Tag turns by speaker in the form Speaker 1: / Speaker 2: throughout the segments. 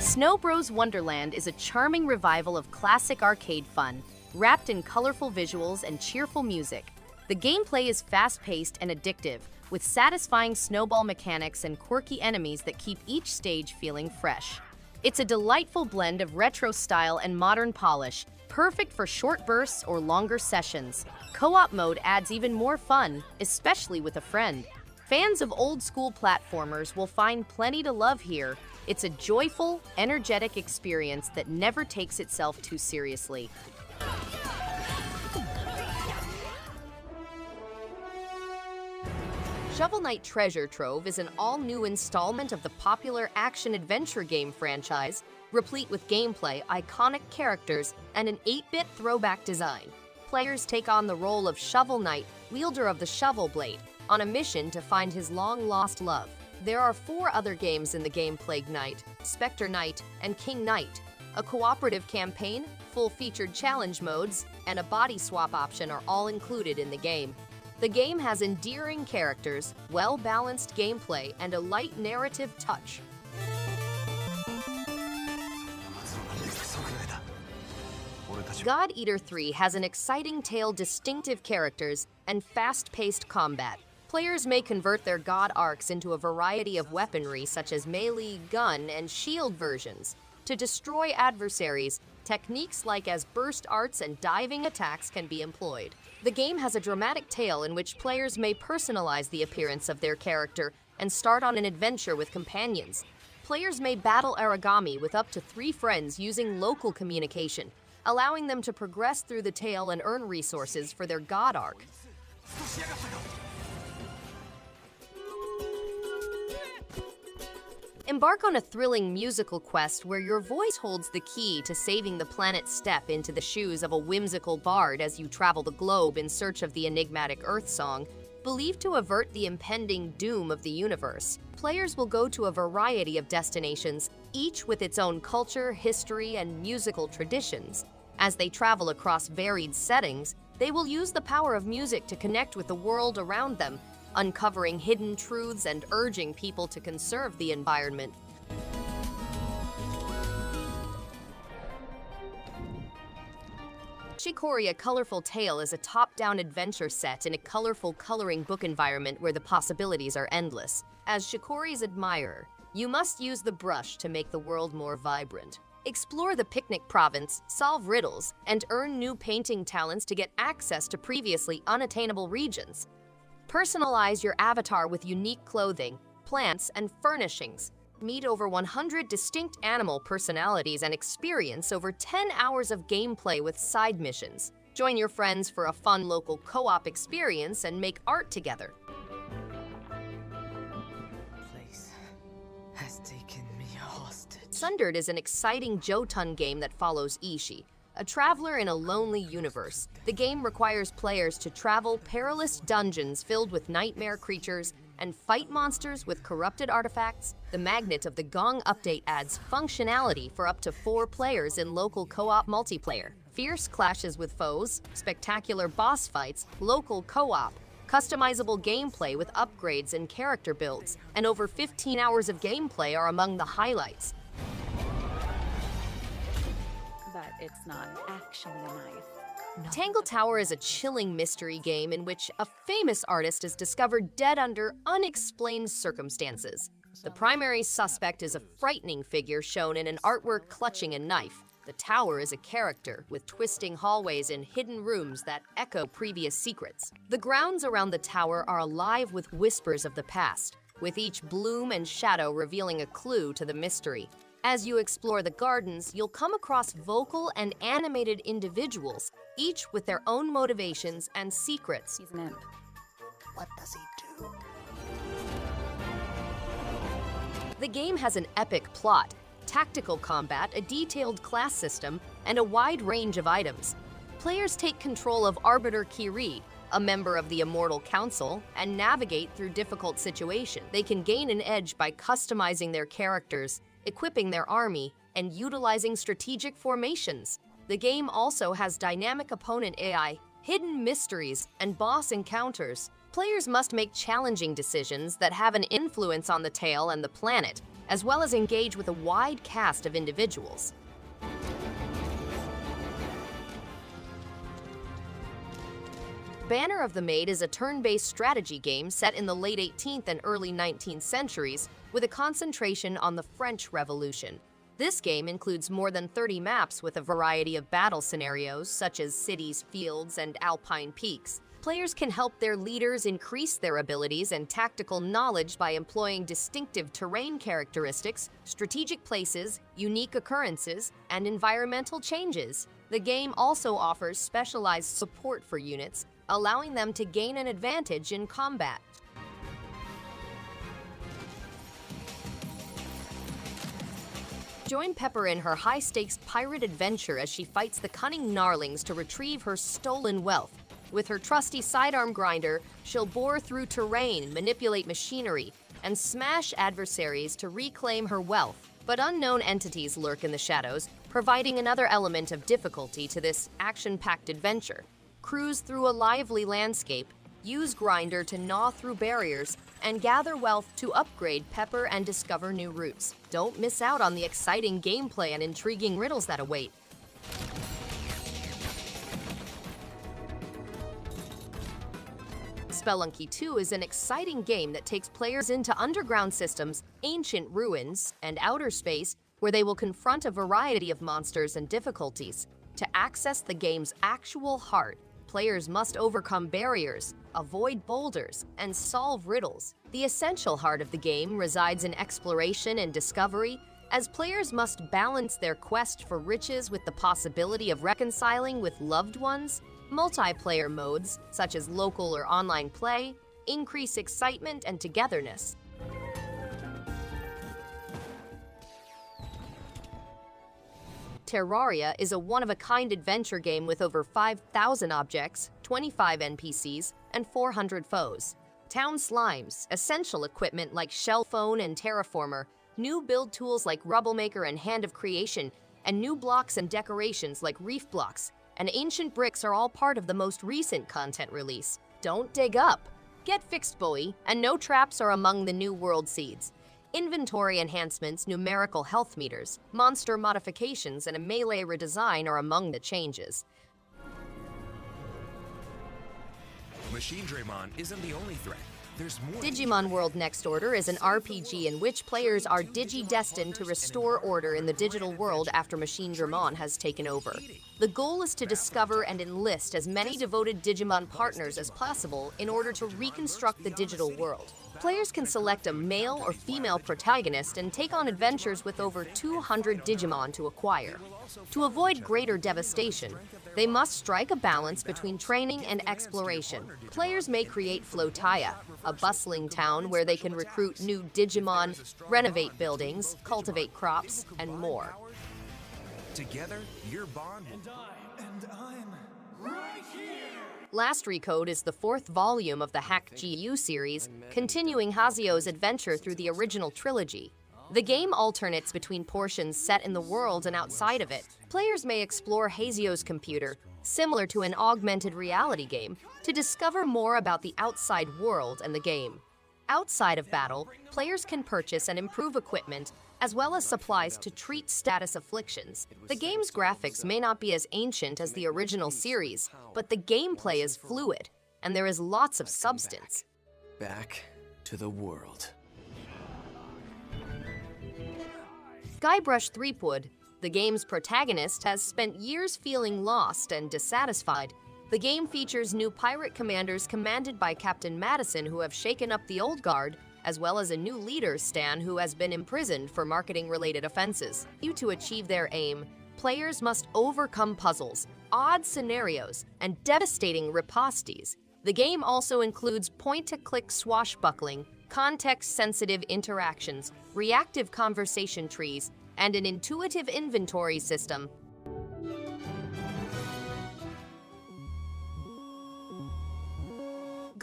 Speaker 1: Snow Bros Wonderland is a charming revival of classic arcade fun, wrapped in colorful visuals and cheerful music. The gameplay is fast-paced and addictive, with satisfying snowball mechanics and quirky enemies that keep each stage feeling fresh. It's a delightful blend of retro style and modern polish, perfect for short bursts or longer sessions. Co-op mode adds even more fun, especially with a friend. Fans of old-school platformers will find plenty to love here. It's a joyful, energetic experience that never takes itself too seriously. Shovel Knight Treasure Trove is an all-new installment of the popular action-adventure game franchise, replete with gameplay, iconic characters, and an 8-bit throwback design. Players take on the role of Shovel Knight, wielder of the Shovel Blade, on a mission to find his long-lost love. There are 4 other games in the game: Plague Knight, Spectre Knight, and King Knight. A cooperative campaign, full-featured challenge modes, and a body swap option are all included in the game. The game has endearing characters, well-balanced gameplay, and a light narrative touch. God Eater 3 has an exciting tale, distinctive characters, and fast-paced combat. Players may convert their god arcs into a variety of weaponry such as melee, gun, and shield versions. To destroy adversaries, techniques like as burst arts and diving attacks can be employed. The game has a dramatic tale in which players may personalize the appearance of their character and start on an adventure with companions. Players may battle origami with up to 3 friends using local communication, allowing them to progress through the tale and earn resources for their god arc. Embark on a thrilling musical quest where your voice holds the key to saving the planet. Step into the shoes of a whimsical bard as you travel the globe in search of the enigmatic Earth Song, believed to avert the impending doom of the universe. Players will go to a variety of destinations, each with its own culture, history, and musical traditions. As they travel across varied settings, they will use the power of music to connect with the world around them, uncovering hidden truths and urging people to conserve the environment. Chicory, A Colorful Tale is a top-down adventure set in a colorful coloring book environment where the possibilities are endless. As Chicory's admirer, you must use the brush to make the world more vibrant. Explore the picnic province, solve riddles, and earn new painting talents to get access to previously unattainable regions. Personalize your avatar with unique clothing, plants, and furnishings. Meet over 100 distinct animal personalities and experience over 10 hours of gameplay with side missions. Join your friends for a fun local co-op experience and make art together.
Speaker 2: Place has taken me hostage.
Speaker 1: Sundered is an exciting Jotun game that follows Ishi, a traveler in a lonely universe. The game requires players to travel perilous dungeons filled with nightmare creatures and fight monsters with corrupted artifacts. The Magnet of the Gong update adds functionality for up to 4 players in local co-op multiplayer. Fierce clashes with foes, spectacular boss fights, local co-op, customizable gameplay with upgrades and character builds, and over 15 hours of gameplay are among the highlights.
Speaker 3: But it's not actually a knife. No.
Speaker 1: Tangle Tower is a chilling mystery game in which a famous artist is discovered dead under unexplained circumstances. The primary suspect is a frightening figure shown in an artwork clutching a knife. The tower is a character, with twisting hallways and hidden rooms that echo previous secrets. The grounds around the tower are alive with whispers of the past, with each bloom and shadow revealing a clue to the mystery. As you explore the gardens, you'll come across vocal and animated individuals, each with their own motivations and secrets.
Speaker 3: He's an imp.
Speaker 2: What does he do?
Speaker 1: The game has an epic plot, tactical combat, a detailed class system, and a wide range of items. Players take control of Arbiter Chicory, a member of the Immortal Council, and navigate through difficult situations. They can gain an edge by customizing their characters, equipping their army, and utilizing strategic formations. The game also has dynamic opponent AI, hidden mysteries, and boss encounters. Players must make challenging decisions that have an influence on the tale and the planet. as well as engage with a wide cast of individuals. Banner of the Maid is a turn-based strategy game set in the late 18th and early 19th centuries with a concentration on the French Revolution. This game includes more than 30 maps with a variety of battle scenarios such as cities, fields, and alpine peaks. Players can help their leaders increase their abilities and tactical knowledge by employing distinctive terrain characteristics, strategic places, unique occurrences, and environmental changes. The game also offers specialized support for units, allowing them to gain an advantage in combat. Join Pepper in her high-stakes pirate adventure as she fights the cunning gnarlings to retrieve her stolen wealth. With her trusty sidearm grinder, she'll bore through terrain, manipulate machinery, and smash adversaries to reclaim her wealth. But unknown entities lurk in the shadows, providing another element of difficulty to this action-packed adventure. Cruise through a lively landscape, use grinder to gnaw through barriers, and gather wealth to upgrade Pepper and discover new routes. Don't miss out on the exciting gameplay and intriguing riddles that await. Spelunky 2 is an exciting game that takes players into underground systems, ancient ruins, and outer space where they will confront a variety of monsters and difficulties. To access the game's actual heart, players must overcome barriers, avoid boulders, and solve riddles. The essential heart of the game resides in exploration and discovery, as players must balance their quest for riches with the possibility of reconciling with loved ones. Multiplayer modes, such as local or online play, increase excitement and togetherness. Terraria is a one-of-a-kind adventure game with over 5,000 objects, 25 NPCs, and 400 foes. Town slimes, essential equipment like shell phone and terraformer, new build tools like Rubblemaker and Hand of Creation, and new blocks and decorations like reef blocks and ancient bricks are all part of the most recent content release. Don't dig up. Get fixed, boy, and no traps are among the new world seeds. Inventory enhancements, numerical health meters, monster modifications, and a melee redesign are among the changes.
Speaker 4: Machine Draymon isn't the only threat. There's more.
Speaker 1: Digimon World Next Order is an RPG in which players are digi-destined to restore order in the digital world after Machine Draymon has taken over. The goal is to discover and enlist as many devoted Digimon partners as possible in order to reconstruct the digital world. Players can select a male or female protagonist and take on adventures with over 200 Digimon to acquire. To avoid greater devastation, they must strike a balance between training and exploration. Players may create Flotaya, a bustling town where they can recruit new Digimon, renovate buildings, cultivate crops, and more.
Speaker 4: Together, your bond will...
Speaker 5: And I'm right here!
Speaker 1: Last Recode is the fourth volume of the Hack GU series, continuing Hazio's adventure through the original trilogy. The game alternates between portions set in the world and outside of it. Players may explore Hazio's computer, similar to an augmented reality game, to discover more about the outside world and the game. Outside of battle, players can purchase and improve equipment, as well as supplies to treat status afflictions. The game's graphics may not be as ancient as the original series, but the gameplay is fluid, and there is lots of substance.
Speaker 6: Back to the world.
Speaker 1: Guybrush Threepwood, the game's protagonist, has spent years feeling lost and dissatisfied. The game features new pirate commanders commanded by Captain Madison who have shaken up the old guard, as well as a new leader, Stan, who has been imprisoned for marketing-related offenses. To achieve their aim, players must overcome puzzles, odd scenarios, and devastating ripostes. The game also includes point-and-click swashbuckling, context-sensitive interactions, reactive conversation trees, and an intuitive inventory system.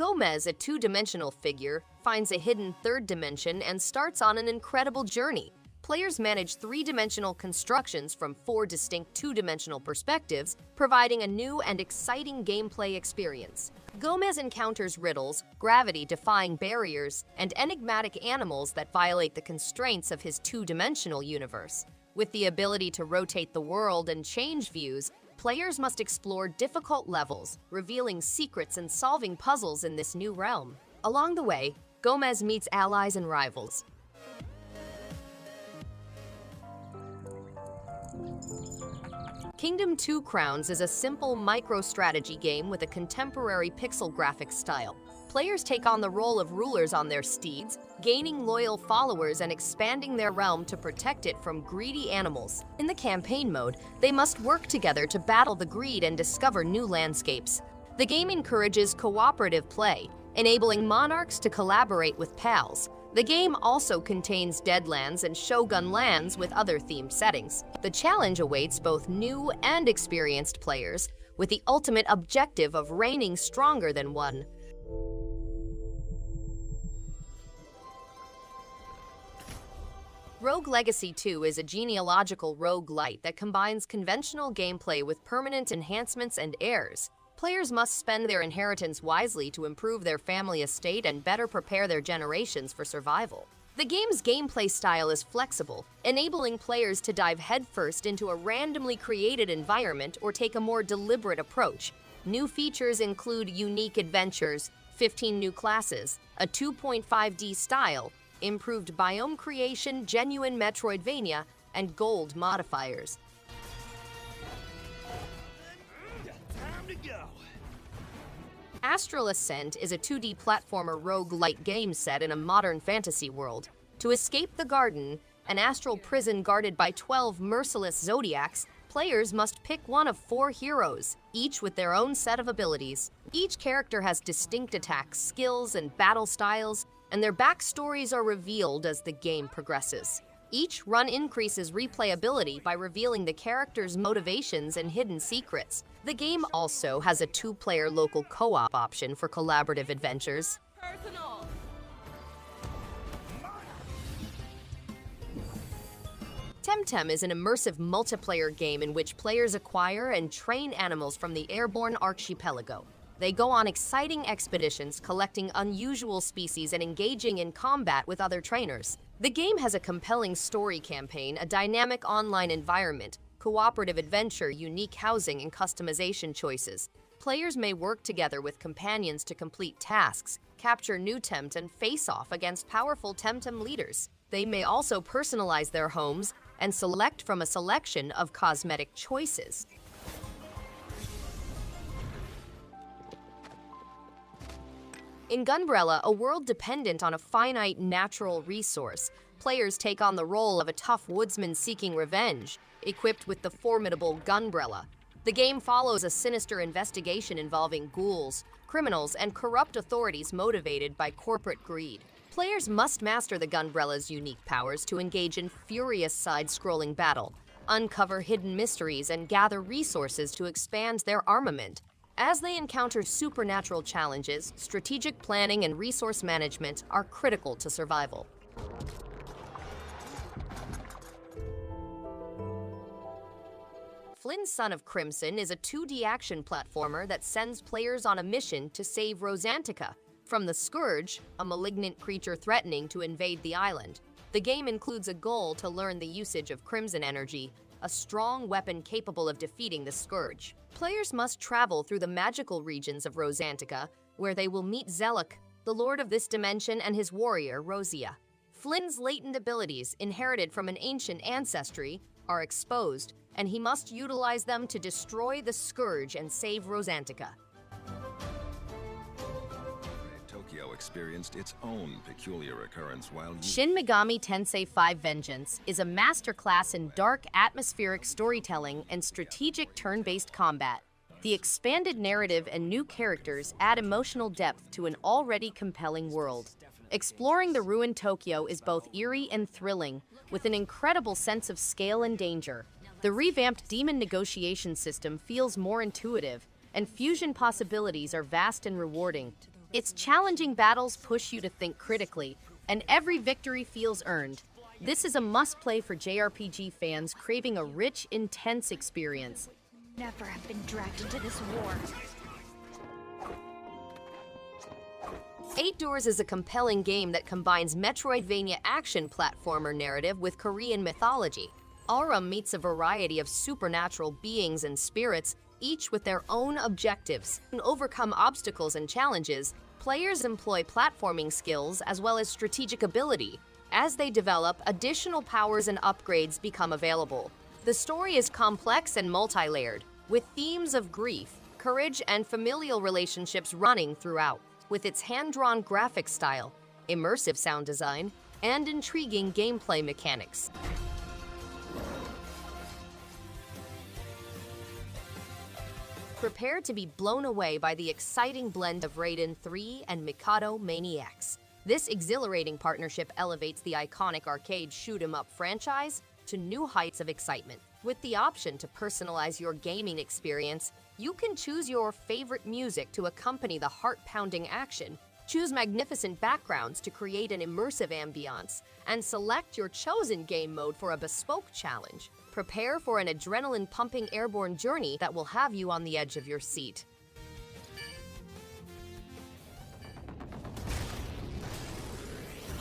Speaker 1: Gomez, a two-dimensional figure, finds a hidden third dimension and starts on an incredible journey. Players manage three-dimensional constructions from four distinct two-dimensional perspectives, providing a new and exciting gameplay experience. Gomez encounters riddles, gravity-defying barriers, and enigmatic animals that violate the constraints of his two-dimensional universe. With the ability to rotate the world and change views, players must explore difficult levels, revealing secrets and solving puzzles in this new realm. Along the way, Gomez meets allies and rivals. Kingdom 2 Crowns is a simple micro-strategy game with a contemporary pixel graphics style. Players take on the role of rulers on their steeds, gaining loyal followers and expanding their realm to protect it from greedy animals. In the campaign mode, they must work together to battle the greed and discover new landscapes. The game encourages cooperative play, enabling monarchs to collaborate with pals. The game also contains Deadlands and Shogun Lands with other themed settings. The challenge awaits both new and experienced players, with the ultimate objective of reigning stronger than one. Rogue Legacy 2 is a genealogical roguelite that combines conventional gameplay with permanent enhancements and heirs. Players must spend their inheritance wisely to improve their family estate and better prepare their generations for survival. The game's gameplay style is flexible, enabling players to dive headfirst into a randomly created environment or take a more deliberate approach. New features include unique adventures, 15 new classes, a 2.5D style, improved biome creation, genuine Metroidvania, and gold modifiers. Astral Ascent is a 2D platformer roguelite game set in a modern fantasy world. To escape the garden, an astral prison guarded by 12 merciless zodiacs, players must pick one of 4 heroes, each with their own set of abilities. Each character has distinct attacks, skills, and battle styles, and their backstories are revealed as the game progresses. Each run increases replayability by revealing the character's motivations and hidden secrets. The game also has a 2-player local co-op option for collaborative adventures.
Speaker 3: Personal.
Speaker 1: Temtem is an immersive multiplayer game in which players acquire and train animals from the airborne archipelago. They go on exciting expeditions, collecting unusual species and engaging in combat with other trainers. The game has a compelling story campaign, a dynamic online environment, cooperative adventure, unique housing, and customization choices. Players may work together with companions to complete tasks, capture new Tempt, and face off against powerful Temtem leaders. They may also personalize their homes and select from a selection of cosmetic choices. In Gunbrella, a world dependent on a finite natural resource, players take on the role of a tough woodsman seeking revenge, equipped with the formidable Gunbrella. The game follows a sinister investigation involving ghouls, criminals, and corrupt authorities motivated by corporate greed. Players must master the Gunbrella's unique powers to engage in furious side-scrolling battle, uncover hidden mysteries, and gather resources to expand their armament. As they encounter supernatural challenges, strategic planning and resource management are critical to survival. Flynn, Son of Crimson is a 2D action platformer that sends players on a mission to save Rosantica from the Scourge, a malignant creature threatening to invade the island. The game includes a goal to learn the usage of Crimson Energy, a strong weapon capable of defeating the Scourge. Players must travel through the magical regions of Rosantica, where they will meet Zeluk, the lord of this dimension, and his warrior, Rosia. Flynn's latent abilities, inherited from an ancient ancestry, are exposed, and he must utilize them to destroy the Scourge and save Rosantica.
Speaker 7: Tokyo experienced its own peculiar occurrence while
Speaker 1: Shin Megami Tensei 5 Vengeance is a masterclass in dark, atmospheric storytelling and strategic turn-based combat. The expanded narrative and new characters add emotional depth to an already compelling world. Exploring the ruined Tokyo is both eerie and thrilling, with an incredible sense of scale and danger. The revamped demon negotiation system feels more intuitive, and fusion possibilities are vast and rewarding. Its challenging battles push you to think critically, and every victory feels earned. This is a must-play for JRPG fans craving a rich, intense experience.
Speaker 3: Never have been dragged into this war.
Speaker 1: Eight Doors is a compelling game that combines Metroidvania action platformer narrative with Korean mythology. Arum meets a variety of supernatural beings and spirits, each with their own objectives. To overcome obstacles and challenges, players employ platforming skills as well as strategic ability. As they develop, additional powers and upgrades become available. The story is complex and multi-layered, with themes of grief, courage, and familial relationships running throughout. With its hand-drawn graphic style, immersive sound design, and intriguing gameplay mechanics. Prepare to be blown away by the exciting blend of Raiden 3 and MIKADO MANIAX. This exhilarating partnership elevates the iconic arcade shoot-'em-up franchise to new heights of excitement. With the option to personalize your gaming experience, you can choose your favorite music to accompany the heart-pounding action, choose magnificent backgrounds to create an immersive ambiance, and select your chosen game mode for a bespoke challenge. Prepare for an adrenaline-pumping airborne journey that will have you on the edge of your seat.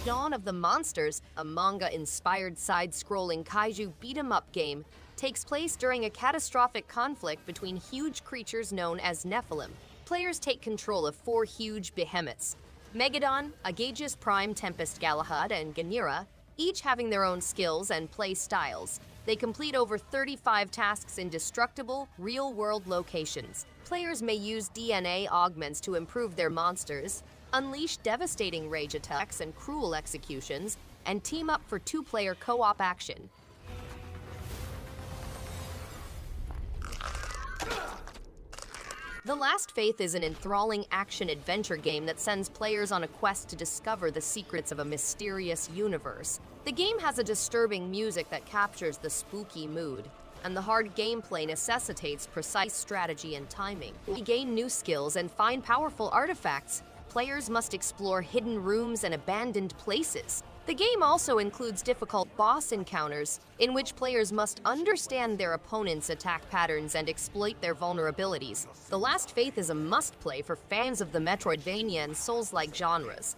Speaker 1: Dawn of the Monsters, a manga-inspired side-scrolling kaiju beat-em-up game, takes place during a catastrophic conflict between huge creatures known as Nephilim. Players take control of four huge behemoths: Megadon, Agagius Prime, Tempest Galahad, and Ganira, each having their own skills and play styles. They complete over 35 tasks in destructible, real-world locations. Players may use DNA augments to improve their monsters, unleash devastating rage attacks and cruel executions, and team up for two-player co-op action. The Last Faith is an enthralling action-adventure game that sends players on a quest to discover the secrets of a mysterious universe. The game has a disturbing music that captures the spooky mood, and the hard gameplay necessitates precise strategy and timing. To gain new skills and find powerful artifacts, players must explore hidden rooms and abandoned places. The game also includes difficult boss encounters, in which players must understand their opponent's attack patterns and exploit their vulnerabilities. The Last Faith is a must-play for fans of the Metroidvania and Souls-like genres.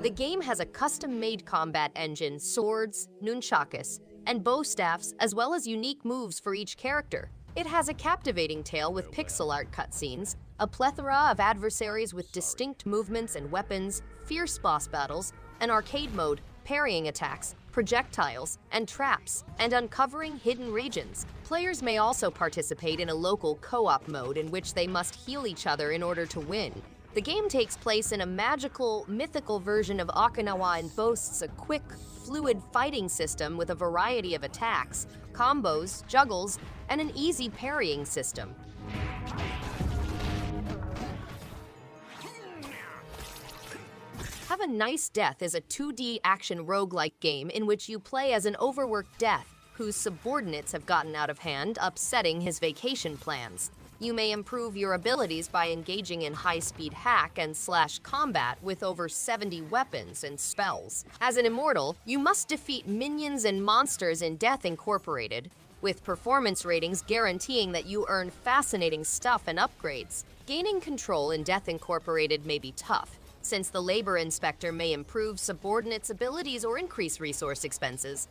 Speaker 1: The game has a custom-made combat engine, swords, nunchakus, and bow staffs, as well as unique moves for each character. It has a captivating tale with pixel art cutscenes, a plethora of adversaries with distinct movements and weapons, fierce boss battles, an arcade mode, parrying attacks, projectiles, and traps, and uncovering hidden regions. Players may also participate in a local co-op mode in which they must heal each other in order to win. The game takes place in a magical, mythical version of Okinawa and boasts a quick, fluid fighting system with a variety of attacks, combos, juggles, and an easy parrying system. Have a Nice Death is a 2D action roguelike game in which you play as an overworked death whose subordinates have gotten out of hand, upsetting his vacation plans. You may improve your abilities by engaging in high-speed hack and slash combat with over 70 weapons and spells. As an immortal, you must defeat minions and monsters in Death Incorporated, with performance ratings guaranteeing that you earn fascinating stuff and upgrades. Gaining control in Death Incorporated may be tough, since the labor inspector may improve subordinates' abilities or increase resource expenses.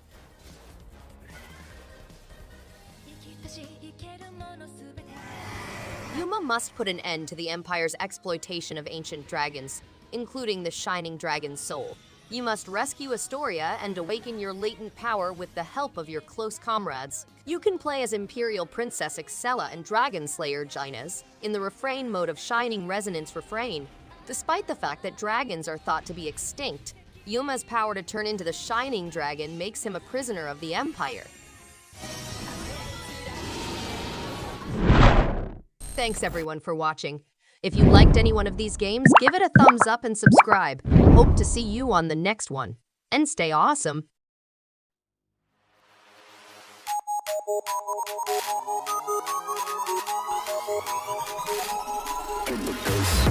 Speaker 1: Yuma must put an end to the Empire's exploitation of ancient dragons, including the Shining Dragon's soul. You must rescue Astoria and awaken your latent power with the help of your close comrades. You can play as Imperial Princess Excella and Dragon Slayer Gines in the Refrain mode of Shining Resonance Refrain. Despite the fact that dragons are thought to be extinct, Yuma's power to turn into the Shining Dragon makes him a prisoner of the Empire. Thanks everyone for watching. If you liked any one of these games, give it a thumbs up and subscribe. Hope to see you on the next one. And stay awesome!
Speaker 7: In the face.